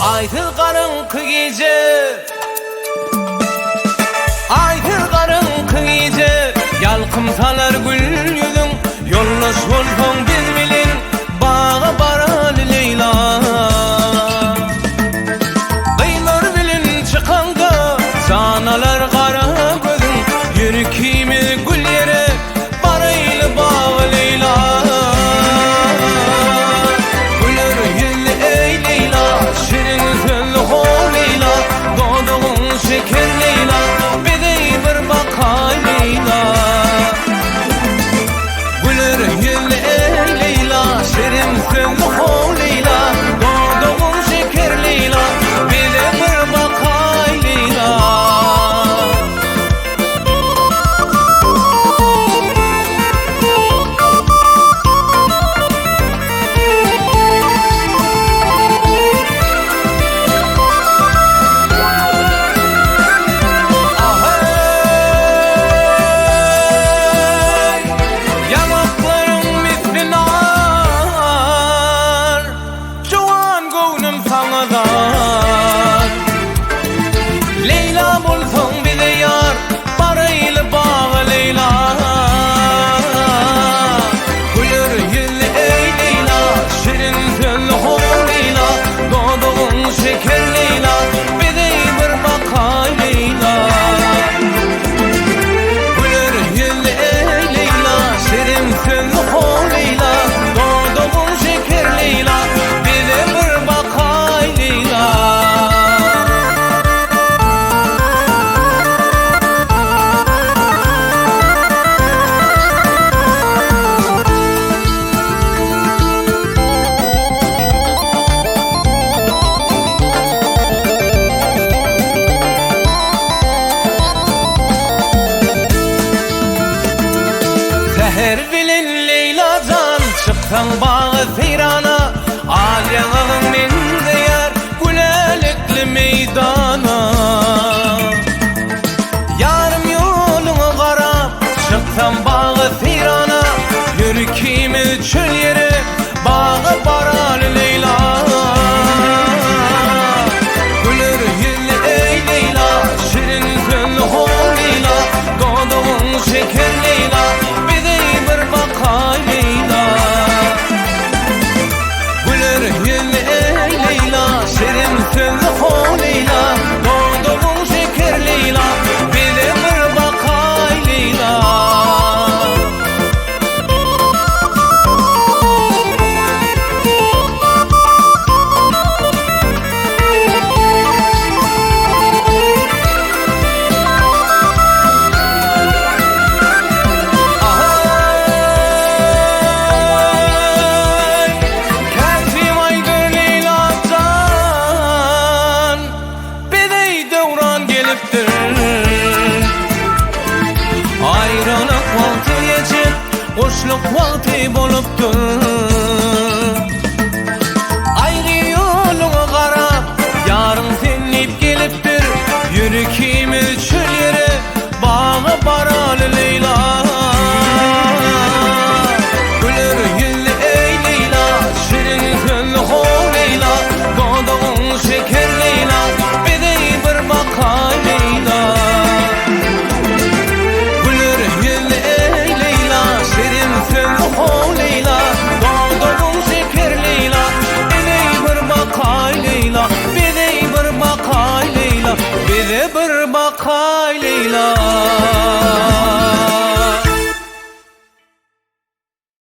Aytıl qarınqı gece, aytıl qarınqı gece, yalqım salar gül yüzün, yollaş bolsoň biz bilen bağa baraly Leyla. Gıylar bilen çıkanga sanalar qara gözün, yürkimi gül yere baraly bağa Leyla. Şeker Leyla, bedey bir bakay Leyla. Güler yüzlü ey Leyla, şerim sözlü ho Leyla. Doğduğun şeker Leyla, bedey bir bakay Leyla. Leyla bolsoň bize yar, baraly bağa Leyla. Güler yüzlü ey Leyla, şirin sözlü ho Leyla. Doğduğun şeker Leyla, bedey bir bakay Leyla. Güler yüzlü ey Leyla, şirin sözlü ho Leyla. Doğduğun şeker Leyla, bedey bir bakay Leyla. Seher bilen Leyla can, çıksan bağı seyrana, alyanağın mende yar, gülelikli meydana. Yarım yolunu qarap, çıksan bağı seyrana, yürkimi çöl yere, bağı baraly Leyla. Güler yüzlü ey Leyla, şirin sözlü ho Leyla. Doğduğun şeker Leyla, bedey bir bakay Leyla. Güler yüzlü ey Leyla, şirin sözlü ho Leyla. Doğduğun şeker Leyla, bedey bir bakay Leyla. Ayrılık vakti geçip, qoşluq vakti bolupdur. Ayrı yolunu qarap, yarın senlip gelipdir. Yürkimi çöl yere, bağı baraly Leyla. Güler yüzlü ey Leyla, şirin sözlü ho Leyla. Doğduğun şeker Leyla, bedey bir bakay Leyla. Güler yüzlü ey Leyla, şirin sözlü ho Leyla. Doğduğun şeker Leyla, bedey bir bakay Leyla. Bedey bir bakay Leyla, bedey bir bakay Leyla.